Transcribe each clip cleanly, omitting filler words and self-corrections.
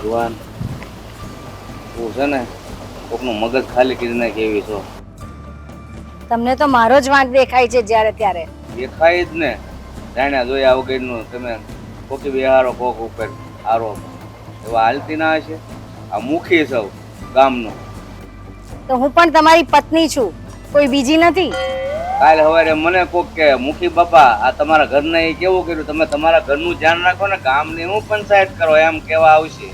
ભગવાન, તું છે ને કોકનું મગજ ખાલી કરી નાખે એવી છો. તમને તો મારો જ વાંક દેખાય છે જ્યારે ત્યારે. દેખાય જ ને, જાણ્યા જોયા વગરનું તમે કોકી બિહારો કોક ઉપર આરોપ એવા હાલતી ના હશે. આ મુખી સૌ ગામનો. તો હું પણ તમારી પત્ની છું, કોઈ બીજી નથી. કાલે સવારે મને કોક કે મુખી બાપા આ તમારા ઘરને એ કેવું કર્યું, તમે તમારા ઘરનું ધ્યાન રાખો ને, ગામની હું પંચાયત કરો એમ કેવા આવશે.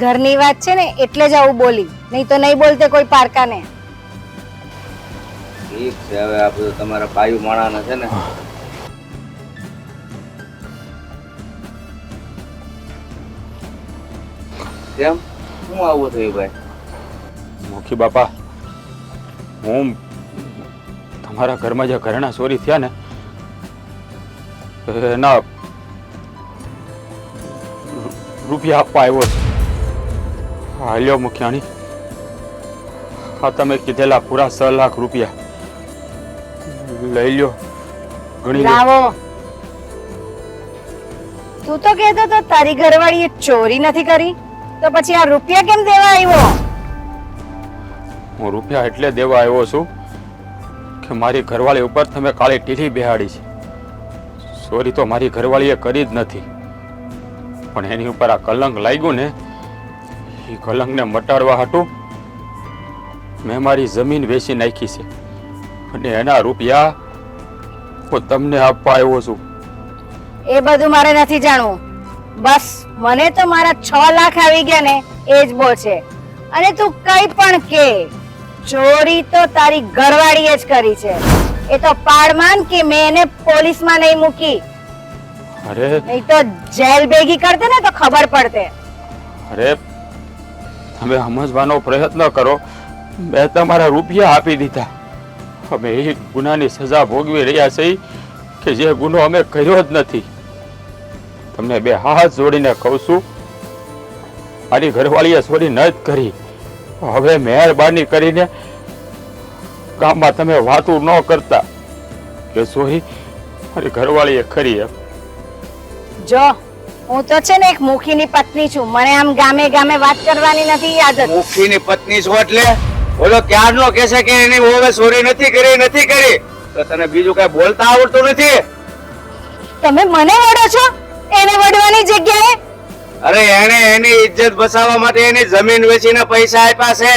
ઘરની વાત છે ને એટલે જ આવું બોલી, નહીં તો નહીં બોલતે કોઈ પારકાને. ઠીક છે, હવે આ બધું તમારા પાયુ માણાને છે ને કેમ શું આવું થયું ભાઈ? મુખી બાપા, હું તમારા ઘરમાં જે ઘરેણા ચોરી થયા ને એના રૂપિયા આપવા આવ્યો છું. હાલ્યો મુખિયાણી, હા તમે કીધેલા પૂરા 6 લાખ રૂપિયા લઈ લ્યો. ગણી લો. લાવો. તું તો કહેતો તો તારી ઘરવાળીએ ચોરી નથી કરી, તો પછી આ રૂપિયા કેમ દેવા આવ્યો? હું રૂપિયા એટલે દેવા આવ્યો છું કે મારી ઘરવાળી ઉપર તમે કાળી ટીલી બેહાડી છે. ચોરી તો મારી ઘરવાળીએ કરી જ નથી, પણ એની ઉપર આ કલંક લાગ્યું ને, એ કલંકને મટાડવા હાટું મેં મારી જમીન વેચી નાખી છે અને એના રૂપિયા હું તમને આપવા આવ્યો છું. એ બધું મારે નથી જાણવું. બસ મને તો મારા 6 લાખ આવી ગયા ને એ જ બહુ છે. અને તું કઈ પણ કે, ચોરી તો તારી ઘરવાળીએ જ કરી છે. એ તો પાડમાન કે મેં એને પોલીસમાં નહીં મૂકી, અરે નહીં તો જેલ ભેગી કરતે ને તો ખબર પડતે. અરે તમે સમજવાનો પ્રયત્ન કરો. મેં તમારા રૂપિયા આપી દીધા. અમે એ ગુનાની સજા ભોગવી રહ્યા છીએ કે જે ગુનો અમે કર્યો જ નથી. તમને બે હાથ જોડીને કહું છું, મારી ઘરવાળીએ ચોરી ન જ કરી. હવે મહેરબાની કરીને ગામમાં તમે વાતું ન કરતા કે ચોરી મારી ઘરવાળીએ કરી. એમ જો હું તો છે ને એક મુખીની પત્ની છું, મને આમ ગામે ગામે વાત કરવાની નથી આદત. મુખીની પત્ની છો એટલે ઓલો ક્યારનો કહેશે કે એની વહુએ ચોરી નથી કરી, તો તને બીજું કઈ બોલતા આવડતું નથી? તમે મને વડો છો એને વડવાની જગ્યાએ? અરે એને એની ઇજ્જત બચાવવા માટે એની જમીન વેચીને પૈસા આપ્યા છે,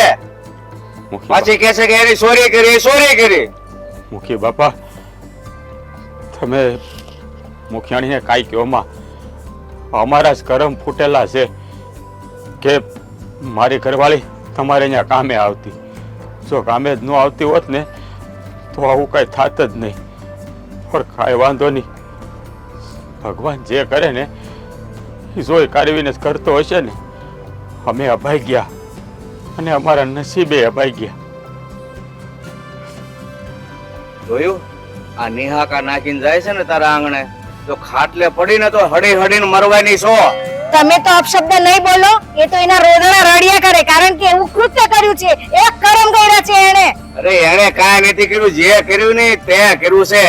પાછી કહેશે કે એની ચોરી કરી. મુખી બાપા, તમે મુખિયાણીને કાંઈ કહો માં, અમારા જ કરમ ફૂટેલા છે કે મારી ઘરવાળી તમારે અહીંયા કામે આવતી. જો કામે જ ન આવતી હોત ને તો આવું કાંઈ થાત જ નહીં. પણ કાંઈ વાંધો નહીં, ભગવાન જે કરે ને એ જોઈ કાઢવીને જ કરતો હશે ને. અમે અભાઈ ગયા અને અમારા નસીબે અભાઈ ગયા. જોયું આ નિહાકા નાખીને જાય છે ને તારા આંગણે, તો ખાટલે પડીને તો હડી હડીને મરવાની છો. તમે તો અપશબ્દ નહીં બોલો. એ તો એના રોદણા રડ્યા કરે, કારણ કે એવું કૃત્ય કર્યું છે, એ કર્મ કર્યા છે એને. અરે એને કાંઈ નથી કર્યું, જે કર્યું ને તે કર્યું છે.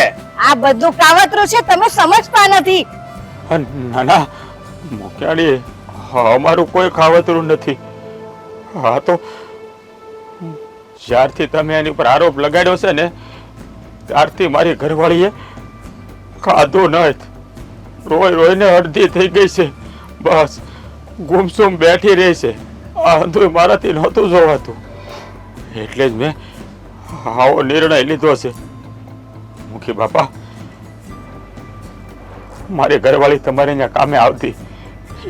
આ બધું કાવતરું છે, તમે સમજતા નથી. ના ના મુખિયાણી, અમારું કોઈ ખાવતરું નથી. હા તો જ્યારથી તમે એની ઉપર આરોપ લગાડ્યો છે ને ત્યારથી મારી ઘરવાળીએ ખાધું નથી. રોઈને અડધી થઈ ગઈ છે. બસ ગુમસુમ બેઠી રહી છે. આ અંધું મારાથી નહોતું જોવાતું, એટલે જ મેં આવો નિર્ણય લીધો છે. મુખી બાપા, મારી ઘરવાળી તમારે અહીંયા કામે આવતી,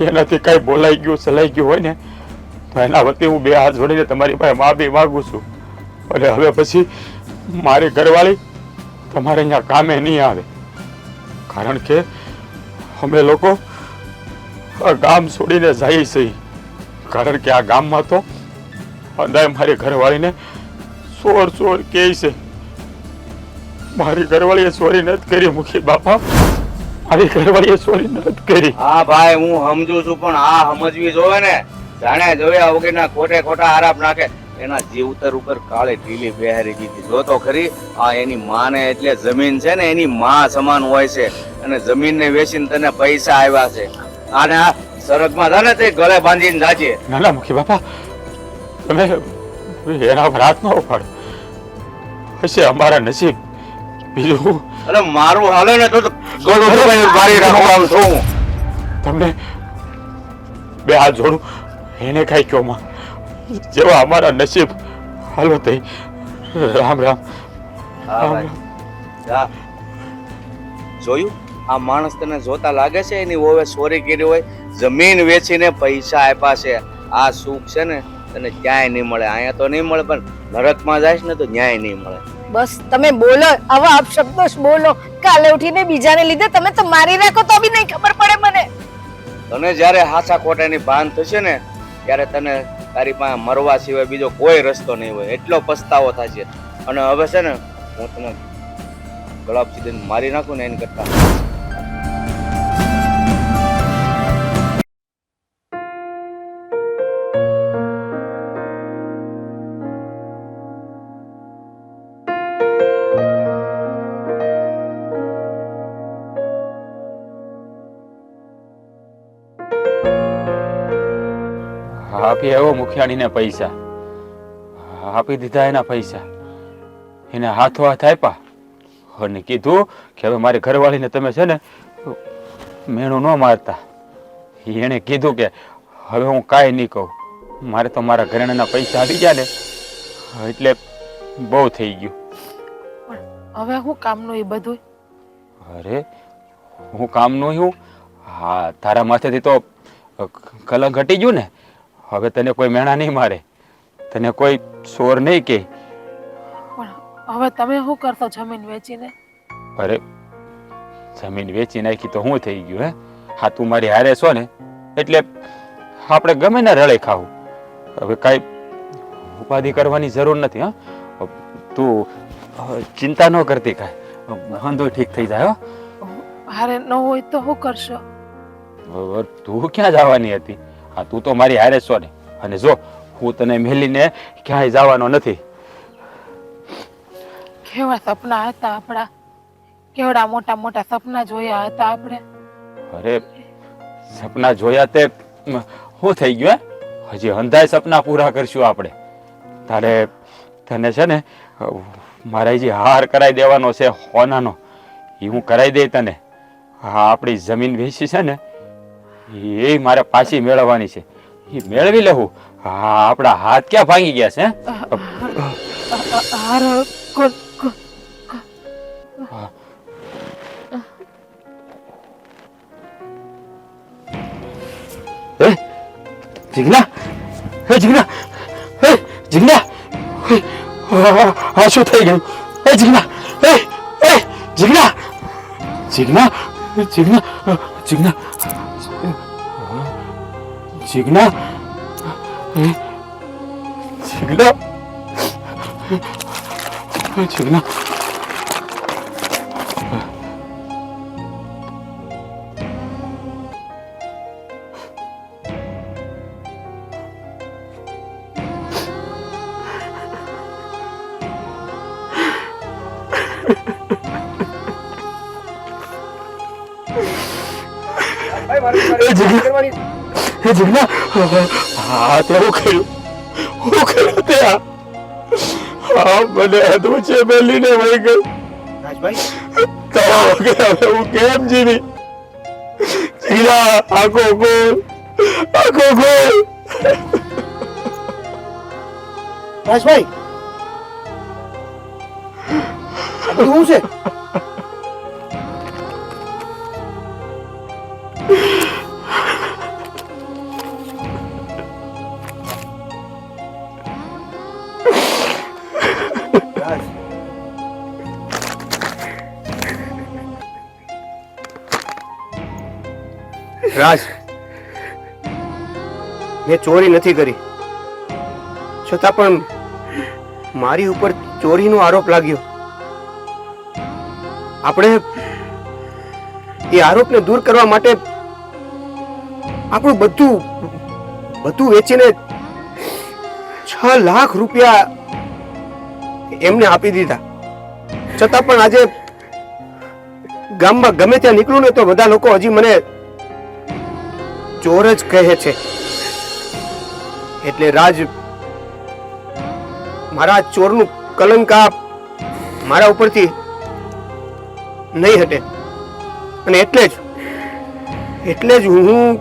એનાથી કઈ બોલાઈ ગયું ચલાઈ ગયું હોય ને તો એના વતી હું 2 હાથ જોડીને તમારી પાસે માફી માંગુ છું. અને હવે પછી મારી ઘરવાળી તમારે અહીંયા કામે નહીં આવે, કારણ કે અમે લોકો આ ગામ છોડીને જઈએ છીએ. કારણ કે આ ગામમાં તો અંદાય મારી ઘરવાળીને ચોર કહે છે. મારી ઘરવાળીએ ચોરી નથી કરી મુખી બાપા, મારી ઘરવાળીએ ચોરી નથી કરી. હા ભાઈ હું સમજુ છું, પણ આ સમજવી જોવે ને. જાણે જોયા વગરના ખોટા આરાપ નાખે. એના જીવતર ઉપર કાળી ઢીલી બેહારી દીધી. જો તો ખરી, આ એની માને એટલે જમીન છે ને એની માં સમાન હોય છે, અને જમીનને વેચીને તને પૈસા આવ્યા છે. અને આ સરગમાં થાય ને તે ગળે બાંધીને જાજે. ના ના મુખી બાપા, તમે એના પર હાથ ન ઉપાડો. હશે અમારા નસીબ, બીજું હું અરે મારું હાલે ને તો ગળું દબાઈને મારી રાખવાનું છું. તમને બે હાથ જોડું, એને કઈ કહો માં, જેવા અમારા નસીબ. હાલો તઈ, રામ રામ. હા ભાઈ, જા. જોયું આ માણસ તને જોતા લાગે છે એની વહુએ ચોરી કરી હોય, જમીન વેચીને પૈસા આપ્યા છે. આ સુખ છે ને તને ક્યાંય નહીં મળે. અહીંયા તો નહીં મળે, પણ નરકમાં જાય ને તો ન્યાય નહીં મળે. બસ તમે બોલો, આવા અપશબ્દો જ બોલો. કાલે ઉઠીને બીજાને લીધે તમે તો મારી રાખો તો બી નહીં ખબર પડે મને. તને જ્યારે હાચા ખોટાની ભાન થશે ને ત્યારે તને તારી પાસે મરવા સિવાય બીજો કોઈ રસ્તો નહીં હોય. એટલો પસ્તાવો થશે. અને હવે છે ને હું તને ગળાપ સીધીને મારી નાખું ને એની કરતા આપી આવ્યો મુખિયાણીને પૈસા, આપી દીધા એના પૈસા, એને હાથો હાથ આપ્યા અને કીધું કે હવે મારી ઘરવાળીને તમે છે ને મેણું ન મારતા. એણે કીધું કે હવે હું કાંઈ નહીં કહું, મારે તો મારા ઘરેણાના પૈસા આવી ગયા ને એટલે બહુ થઈ ગયું. હવે હું કામનું એ બધું? અરે હું કામનું હું? હા, તારા માથેથી તો કલંક હટી ગયું ને. હવે તને કોઈ મેણા નહીં મારે, તને કોઈ ચોર નહીં કે. પણ હવે તમે શું કરશો જમીન વેચીને? અરે જમીન વેચી નાખી તો શું થઈ ગયું? હે હા, તું મારી હારે છો ને એટલે આપણે ગમે ને રળે ખાવું. હવે કાંઈ ઉપાધિ કરવાની જરૂર નથી. હા, તું ચિંતા ન કરતી, કાંઈ વાંધો ઠીક થઈ જાય. હારે ન હોય તો શું કરશો? તું ક્યાં જવાની હતી? હા, તું તો મારી હારે છો ને. અને જો હું તને મેલીને ક્યાંય જવાનો નથી. કેવા સપના હતા આપણા, કેવડા મોટા મોટા સપના જોયા હતા આપણે. અરે સપના જોયા તે શું થઈ ગયું? હજી અંધાય સપના પૂરા કરશું આપણે. તારે તને છે ને મારે જે હાર કરાવી દેવાનો છે હોનાનો, એ હું કરાવી દઈ તને. હા, આપણી જમીન વેચી છે ને એ મારે પાછી મેળવવાની છે, એ મેળવી લેવું. હા, આપણા હાથ ક્યાં ભાંગી ગયા છે? હાર જીગ્ના, હે જીગ્ના, હે જીગ્ના, હા શું થઈ ગયું? હે જીગ્ના, હે જીગ્ના, જીગ્ના, જીગ્ના, જીગ્ના, જીગ્ના, જીગ્ના, જીગ્ના. જીગ્ના, હા તે હું કર્યું તે? હા, મને હતું છે બેલીને વહી ગઈ. તો હવે હું કેમ જીવી? જીગ્ના, આખો ગોલ, આખો ગોલ. રાજભાઈ, શું છે? રાજ, મેં ચોરી નથી કરી, છતાં પણ મારી ઉપર ચોરીનો આરોપ લાગ્યો. આપણે એ આરોપને દૂર કરવા માટે આપણું બધું વેચીને 6 લાખ રૂપિયા એમને આપી દીધા. છતાં પણ આજે ગામમાં ગમે ત્યાં નીકળું ને તો બધા લોકો હજી મને ચોર જ કહે છે. એટલે રાજ, મારા ચોરનું કલંક આ મારા ઉપરથી નહીં હટે, અને એટલે જ હું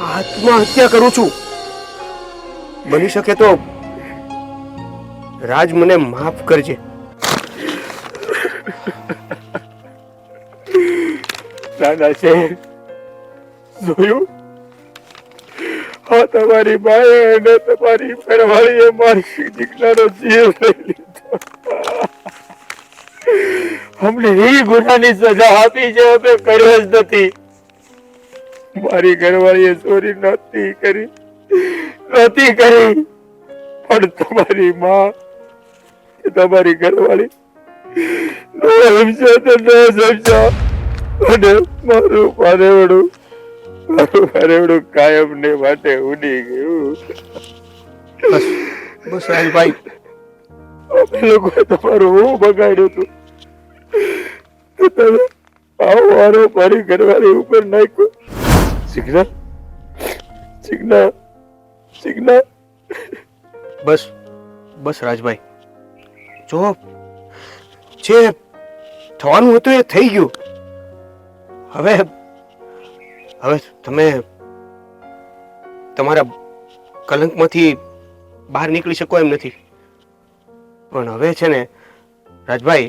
આત્મહત્યા કરું છું. બની શકે તો રાજ મને માફ કરજે. દાદા છે જોયું, હા તમારી બાએ અને તમારી ઘરવાળીએ મારી દીકરાનો જીવ લઈ લીધો. અમને એ ગુનાની સજા આપી છે, અમે કર્યો જ નથી. મારી ઘરવાળીએ ચોરી નહોતી કરી, પણ તમારી માં, તમારી ઘરવાળી ન સમજો તો ન સમજો, અને મારું પારેવડું કાયમ ને માટે ઉડી ગયું. બસ રાજભાઈ, અમે લોકોએ તમારું હું બગાડ્યું હતું, તમે આવો વારો મારી ઘરવાળી ઉપર નાખ્યો. સિગ્નલ બસ રાજભાઈ, જો જે થવાનું હતું એ થઈ ગયું. હવે તમે તમારા કલંકમાંથી બહાર નીકળી શકો એમ નથી. પણ હવે છે ને રાજભાઈ,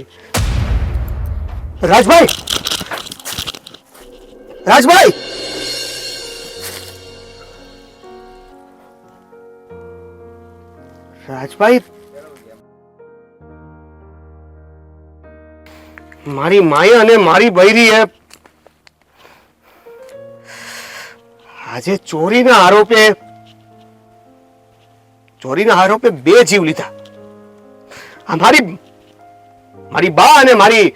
મારી માયા અને મારી બૈરીએ આજે ચોરીના આરોપે 2 જીવ લીધા. આ મારી બા અને મારી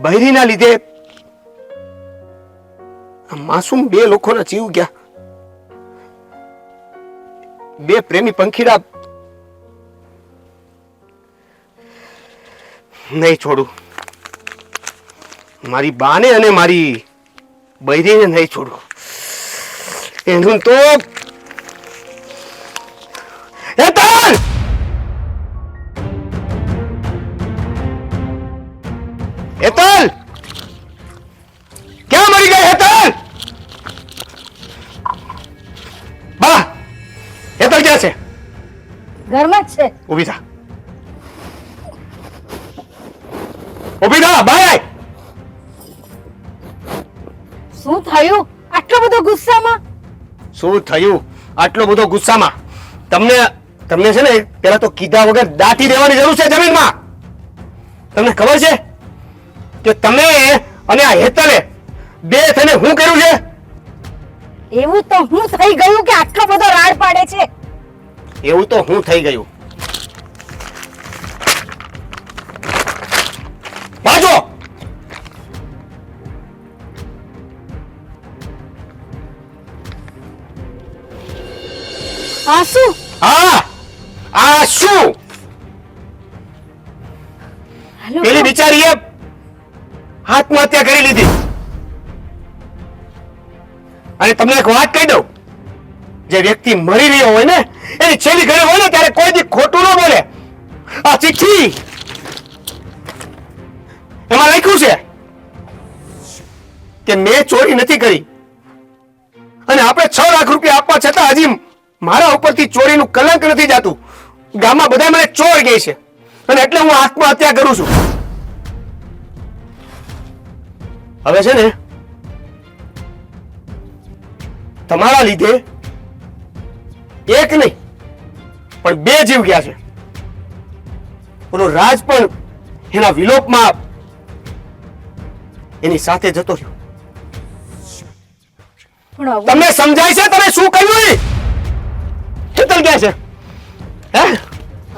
બૈરીના લીધે આ માસૂમ 2 લોકોના જીવ ગયા. 2 પ્રેમી પંખીડા નહીં છોડું. મારી બાને અને મારી બૈરીને નહીં છોડું. એનું તો હેતલ! ક્યાં મરી ગઈ હેતલ? બા, હેતલ ક્યાં છે? ઘરમાં જ છે. ઊભી થા, બાય. શું થયું આટલો બધો ગુસ્સામાં? શું થયું આટલો બધો ગુસ્સામાં? તમને છે ને પેલા તો કીધા વગર દાટી દેવાની જરૂર છે જમીનમાં. તમને ખબર છે કે તમે અને આ હેતલે 2 થઈને શું કર્યું છે? એવું તો હું થઈ ગયું કે આટલો બધો રાડ પાડે છે? એવું તો હું થઈ ગયું. ભાજો! આ શું? આ શું? પેલી બિચારીએ આત્મહત્યા કરી લીધી. અને તમને એક વાત કહી દઉં, જે વ્યક્તિ મરી રહ્યો હોય ને એની છેલ્લી ઘડી હોય ને ત્યારે કોઈ દી ખોટું ન બોલે. આ ચિઠ્ઠી એમાં લખ્યું છે કે મેં ચોરી નથી કરી, અને આપણે 6 લાખ રૂપિયા આપવા છતાં હજી મારા ઉપરથી ચોરીનું કલંક નથી જાતું. ગામમાં બધા મને ચોર કહે છે, અને એટલે હું આત્મહત્યા કરું છું. હવે છે ને તમારા લીધે 1 નહીં પણ 2 જીવ ગયા છે. ઓલો રાજ પણ એના વિલોપમાં એની સાથે જતો રહ્યો. તમને સમજાય છે તમે શું કર્યું? હેતલ ક્યાં છે?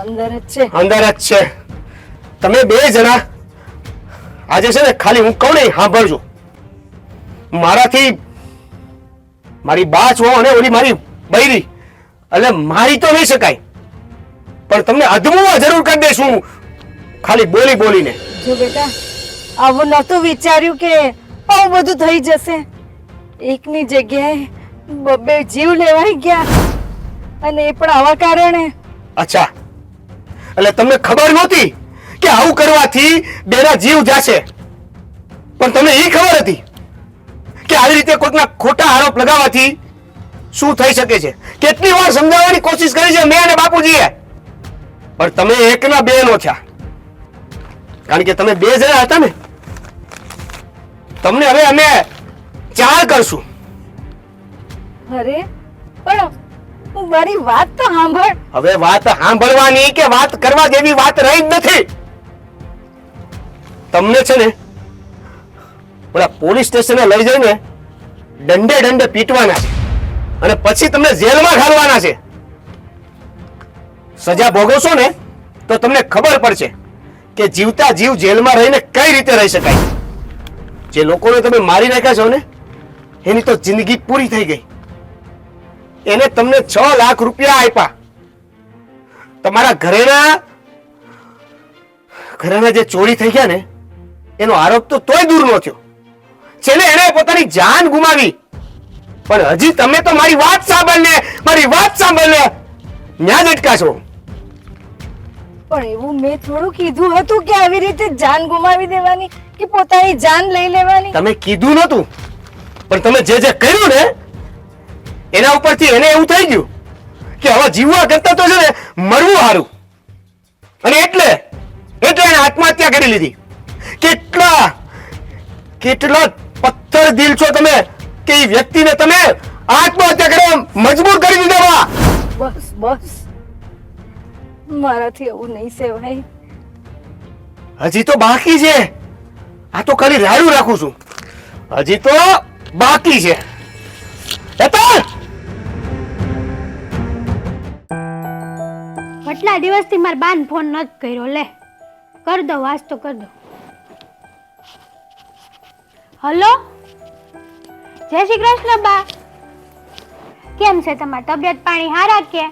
અંદર જ છે. અંદર જ છે. તમે 2 જણા આજે છે ને ખાલી હું કહું ને સાંભળજો. મારી બા છો અને ઓલી મારી બૈરી, એટલે મારી તો નહીં શકાય, પણ તમને અધમું જરૂર કરી દેશું ખાલી બોલીને. જો બેટા, આવું નહોતું વિચાર્યું કે આવું બધું થઈ જશે. એકની જગ્યાએ બે જીવ લેવાઈ ગયા અને એ પણ આવા કારણે. અચ્છા, એટલે તમને ખબર નહોતી કે આવું કરવાથી બેના જીવ જાશે, પણ તમને એ ખબર હતી કે આવી રીતે કોઈકના ખોટા આરોપ લગાવવાથી શું થઈ શકે છે? કેટલી વાર સમજાવવાની કોશિશ કરી છે મેં અને બાપુજીએ, પણ તમે એકના બે નો થયા, કારણ કે તમે બે જણા હતા ને. તમને હવે અમે 4 કરશું. અરે પણ મારી વાત તો સાંભળ. હવે વાત સાંભળવાની કે વાત કરવા જેવી વાત રહી જ નથી. તમને છે ને ઓલા પોલીસ સ્ટેશને લઈ જઈને દંડે દંડે પીટવાના છે અને પછી તમને જેલમાં ઘાલવાના છે. સજા ભોગવશો ને તો તમને ખબર પડશે કે જીવતા જીવ જેલમાં રહીને કઈ રીતે રહી શકાય. જે લોકોને તમે મારી નાખ્યા છો ને એની તો જિંદગી પૂરી થઈ ગઈ. એને તમને 6 લાખ રૂપિયા આપ્યા. તમારા ઘરેના જે ચોરી થઈ ગયા ને એનો આરોપ તો તોય દૂર ન થયો. છેલ્લે એને પોતાની જાન ગુમાવી. પણ હજી તમે તો મારી વાત સાંભળને ન્યા જ અટકાશો. પણ એવું મેં થોડું કીધું હતું કે આવી રીતે જાન ગુમાવી દેવાની કે પોતાની જાન લઈ લેવાની. તમે કીધું નતું, પણ તમે જે કર્યું ને એના ઉપરથી એને એવું થઈ ગયું કે હવે જીવવા કરતા તો છે ને મરવું સારું. અને એટલે એને આત્મહત્યા કરી લીધી. કેટલા પથ્થર દિલ છો તમે કે એ વ્યક્તિને તમે આત્મહત્યા કરવા મજબૂર કરી દીધા. બસ મારાથી એવું નહીં સેવાય. હજી તો બાકી છે. આ તો ખાલી રાડું રાખું છું. હજી તો બાકી છે. કેટલા દિવસથી મારા બાન ફોન નથી કર્યો. લે કર દો, વાસ તો કર દો. હલો, જય શ્રી કૃષ્ણ બા. કેમ છે તમારી તબિયત પાણી હારા કે?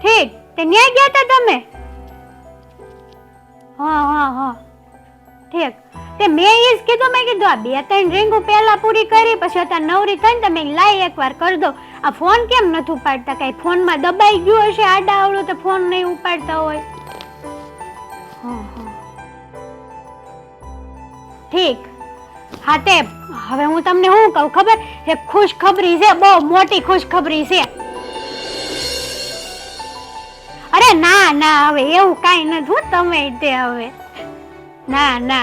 ઠીક, તે ન્યાય ગયા હતા તમે? હા ઠીક. તે મેં એ જ કીધું, મેં કીધું આ 2-3 રીંગો પહેલા પૂરી કરી પછી અત્યારે નવરી થઈને તમે લાઈ એકવાર કરી દો. આ ફોન કેમ નથી ઉપાડતા? કઈ ફોનમાં દબાઈ ગયો હશે આડા આવડો તો ફોન નહીં ઉપાડતા હોય. ઠીક. હા તે હવે હું તમને શું કહું ખબર? એક ખુશખબરી છે, બહુ મોટી ખુશખબરી છે. અરે ના હવે એવું કાઈ નથી. તમે તે હવે ના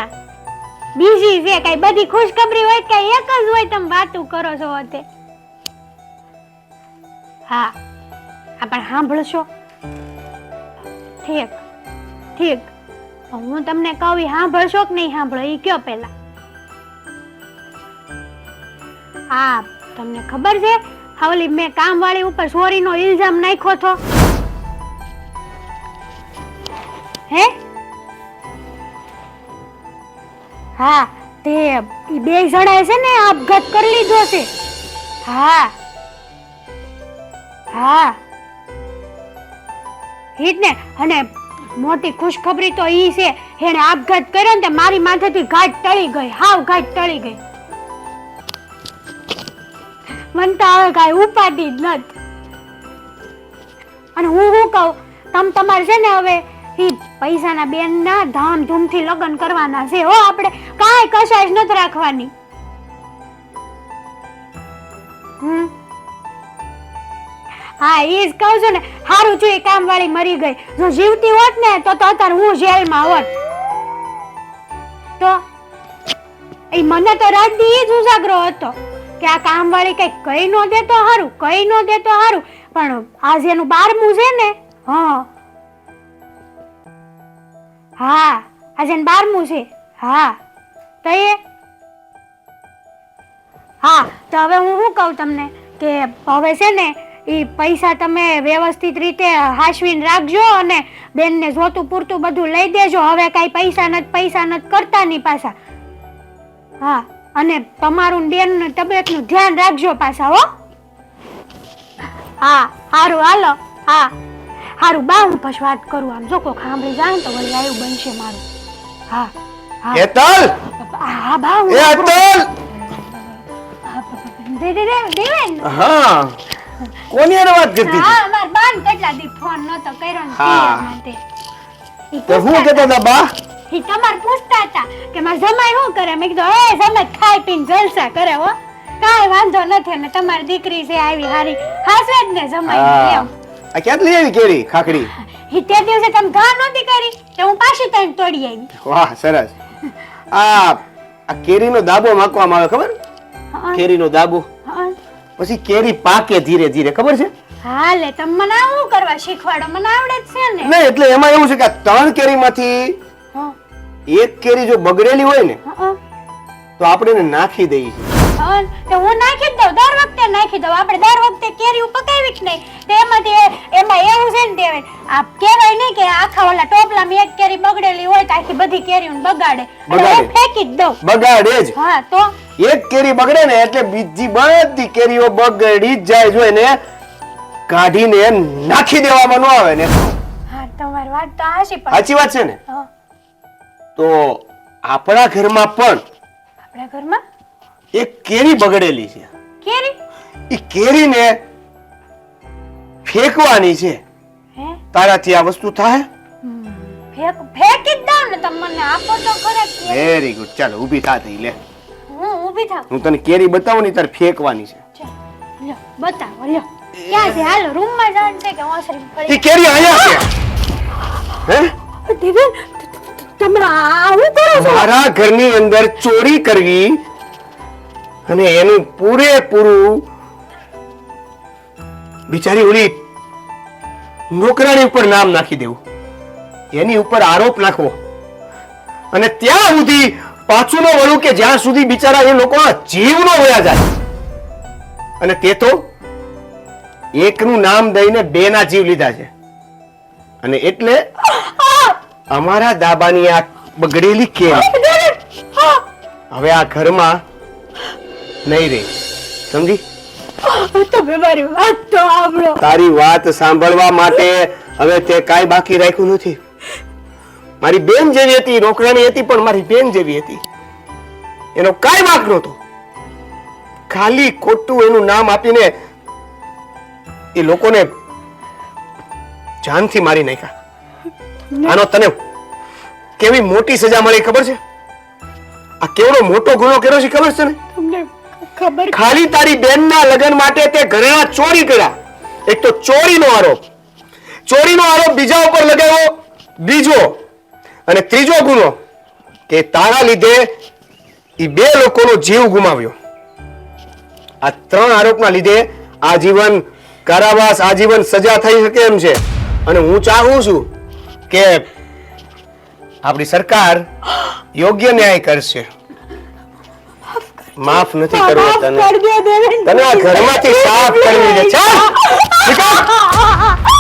બીજી છે કઈ? બધી ખુશખબરી હોય કે એક જ હોય? તમે વાતું કરો છો તે. હા પણ સાંભળશો? ઠીક. હું તમને કહું એ સાંભળશો કે નહીં સાંભળો એ કયો પેલા? હા, તમને ખબર છે ઓલી મેં કામવાળી ઉપર ચોરીનો ઇલ્ઝામ નાખ્યો હતો? હે? હા, તે 2 જણાએ છે ને આપઘાત કરી લીધો છે. હા હિત ને. અને મોટી ખુશખબરી તો ઈ છે એને આપઘાત કર્યો ને તે મારી માથેથી ઘાટ ટળી ગઈ. હાવ ઘાટ ટળી ગઈ. મન તો હવે કાંઈ ઉપાડી જ નથી. અને હું શું કહું, તમારે છે ને હવે ઈ પૈસાના બેનના ધામધૂમથી લગ્ન કરવાના છે હો. આપણે કાંઈ કશાશ નથી રાખવાની. હા એ જ કહું છું ને. હારું છું એ કામવાળી મરી ગઈ. જો જીવતી હોત ને તો અત્યારે હું જેલમાં હોત. તો એ મને તો રાત દી જ ઉજાગરો હતો કે આ કામવાળી કઈ કઈ ન દે તો હારું. પણ આજ એનું 12મું છે ને. હા આજે 12મું છે. હા તો તો હવે હું શું કહું તમને કે હવે છે ને એ પૈસા તમે વ્યવસ્થિત રીતે હાચવીને રાખજો અને બેનને જોતું પૂરતું બધું લઈ દેજો. હવે કઈ પૈસા નથી કરતા નહીં પાછા. હા, અને તમારું બેનની તબિયતનું ધ્યાન રાખજો પાછા હો. હા હારું હાલો. હા હારું બા, હું પછી વાત કરું. આમ જો કોક સાંભળી જાય તો વળી આવ્યું બનશે મારું. હા હેતલ હા બા હું એ હેતલ દેવેન હા કોની હારે વાત કરતી હતી? હા માર બાન કેટલા દી ફોન નતો કર્યો ને હા. તે ઈ તો હું પૂછતા કહેતો હતા બા ઈ તમાર પૂછતા હતા કે માર જમાઈ શું કરે મેં કીધું એ જમાઈ ખાઈ પીને જલસા કરે હો કાંઈ વાંધો નથી ને તમારી દીકરી છે આવી હારી હાસવે જ ને જમાઈ હા એમ આ ક્યાંથી લઈ આવી કેરી ખાખડી ઈ તે દિવસે તમે ઘા નહોતી કરી તે હું પાછી તઈને તોડી આવી વાહ સરસ આ કેરીનો દાબો માખવામાં આવે ખબર હા, કેરીનો દાબો હા. પછી કેરી પાકે ધીરે ધીરે ખબર છે હા લે તમે મને આવું કરવા શીખવાડો મને આવડે જ છે ને નહીં એટલે એમાં એવું છે કે આ 3 કેરીમાંથી હા, એક કેરી જો બગડેલી હોય ને હા, તો આપણે એને નાખી દઈએ છીએ હા. તો હું નાખી જ દઉં દર વખતે નાખી દઉં આપણે દર વખતે કેરી પકાવી જ નહીં તો એમાં એવું છે ને દેવે આ કહેવાય નહીં કે આખા ઓલા ટોપલામાં એક કેરી બગડેલી હોય તો આખી બધી કેરીઓ બગાડે એટલે બગાડે. હું ફેંકી જ દઉં બગાડે જ હા તો એક કેરી બગડે ને એટલે બીજી બધી કેરીઓ બગડી જ જાય જો એને કાઢીને નાખી દેવામાં ન આવે ને હા તમારી વાત તો હાચી પણ સાચી વાત છે ને હા, તો આપણા ઘરમાં પણ આપણા ઘરમાં એક કેરી બગડેલી છે કેરી એ કેરીને ફેંકવાની છે હે તારાથી આ વસ્તુ થાય ફેંકી જ દઉં ને તમે મને આપો તો ખરા કેરી. વેરી ગુડ ચાલો ઊભી થા થઈ લે હું ઊભી થાઉં હું તને કેરી બતાવું ને તારે ફેંકવાની છે ચાલ, લ્યો બતાવો લ્યો ક્યાં છે હાલો રૂમમાં જવાનું છે કે ઓસરી એ પડી કેરી અહીંયા છે હે દીદી તમે આવું કરો છો મારા ઘરની અંદર ચોરી કરવી અને એનું પૂરેપૂરું બિચારી ઓલી નોકરાણી ઉપર નામ નાખી દેવું એની ઉપર આરોપ નાખવો અને ત્યાં સુધી પાછું ન વળું કે જ્યાં સુધી બિચારા એ લોકો જીવ ન વયા જાય અને તે તો એકનું નામ દઈને બે ના જીવ લીધા છે અને એટલે અમારા દાબાની આ બગડેલી કેરી હવે આ ઘરમાં નહીં રહે સમજી તમે મારી વાત તો સાંભળો તારી વાત સાંભળવા માટે હવે તે કાંઈ બાકી રાખ્યું નથી મારી બેન જેવી હતી નોકરાણી હતી પણ મારી બેન જેવી હતી એનો કાંઈ વાંક નહોતો ખાલી ખોટું એનું નામ આપીને એ લોકોને જાનથી મારી નાખ્યા આનો તને કેવી મોટી સજા મળી ખબર છે આ કેવડો મોટો ગુનો કર્યો છે ખબર છે ને તમને ખબર ખાલી તારી બેનના લગ્ન માટે તે ઘરેણા ચોરી કર્યા એક તો ચોરીનો આરોપ બીજા ઉપર લગાવ્યો બીજો અને ત્રીજો ગુનો કે તારા લીધે ઈ બે લોકોનો જીવ ગુમાવ્યો આ 3 આરોપના લીધે આજીવન કારાવાસ આજીવન સજા થઈ શકે એમ છે અને હું ચાહું છું કે આપણી સરકાર યોગ્ય ન્યાય કરશે માફ નથી કરવો તને કરી દો દેવેન તને આ ઘરમાંથી સાફ કરવી છે ચાલ નીકળ